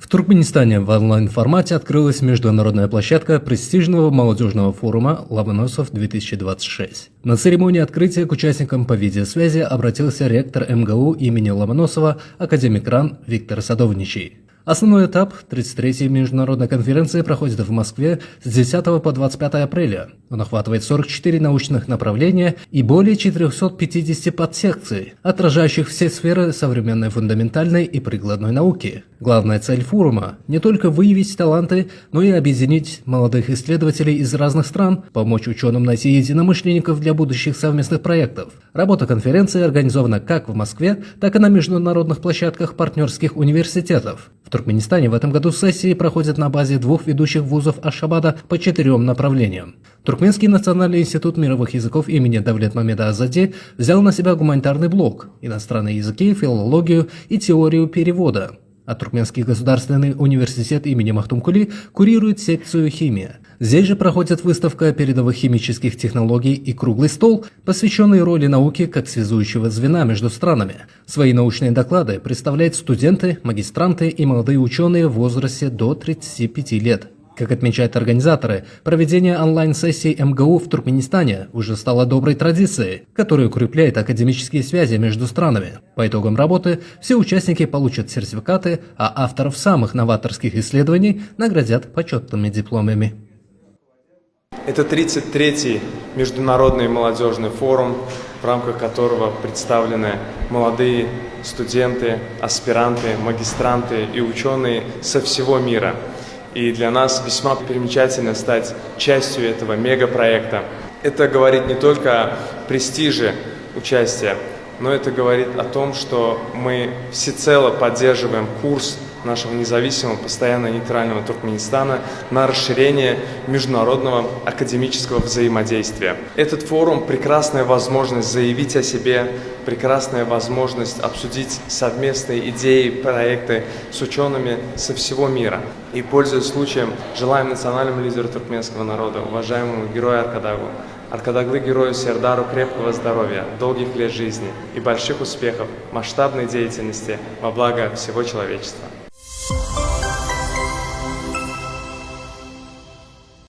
В Туркменистане в онлайн-формате открылась международная площадка престижного молодежного форума «Ломоносов-2026». На церемонии открытия к участникам по видеосвязи обратился ректор МГУ имени Ломоносова, академик РАН Виктор Садовничий. Основной этап 33-й международной конференции проходит в Москве с 10 по 25 апреля. Он охватывает 44 научных направления и более 450 подсекций, отражающих все сферы современной фундаментальной и прикладной науки. Главная цель форума – не только выявить таланты, но и объединить молодых исследователей из разных стран, помочь ученым найти единомышленников для будущих совместных проектов. Работа конференции организована как в Москве, так и на международных площадках партнерских университетов. В Туркменистане в этом году сессии проходят на базе двух ведущих вузов Ашхабада по 4 направлениям. Туркменский национальный институт мировых языков имени Давлетмамеда Азади взял на себя гуманитарный блок, иностранные языки, филологию и теорию перевода. А Туркменский государственный университет имени Махтумкули курирует секцию «Химия». Здесь же проходит выставка передовых химических технологий и круглый стол, посвященный роли науки как связующего звена между странами. Свои научные доклады представляют студенты, магистранты и молодые ученые в возрасте до 35 лет. Как отмечают организаторы, проведение онлайн-сессий МГУ в Туркменистане уже стало доброй традицией, которая укрепляет академические связи между странами. По итогам работы все участники получат сертификаты, а авторов самых новаторских исследований наградят почетными дипломами. Это 33-й международный молодежный форум, в рамках которого представлены молодые студенты, аспиранты, магистранты и ученые со всего мира. И для нас весьма примечательно стать частью этого мегапроекта. Это говорит не только о престиже участия, но это говорит о том, что мы всецело поддерживаем курс нашего независимого, постоянно нейтрального Туркменистана на расширение международного академического взаимодействия. Этот форум – прекрасная возможность заявить о себе, прекрасная возможность обсудить совместные идеи, проекты с учеными со всего мира. И, пользуясь случаем, желаем национальному лидеру туркменского народа, уважаемому герою Аркадагу, Аркадаглы герою Сердару крепкого здоровья, долгих лет жизни и больших успехов, масштабной деятельности во благо всего человечества.